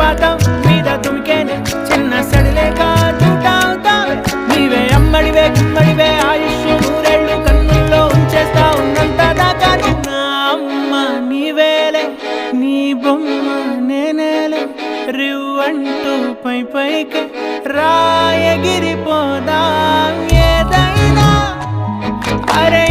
జలపాతం మీద తుమికేనే చిన్న సడిలేక చూటావుతావే నీవే అమ్మడివే గుమ్మడివే ఆయుష్ నూరేళ్ళు కన్నుల్లో ఉంచేస్తా ఉన్నంత దాకా నా అమ్మ నీవేలే నీ బొమ్మ నేనేలే రివ్వంటూ పై పైకి రాయగిరిపోదాం ఏదైనా అరే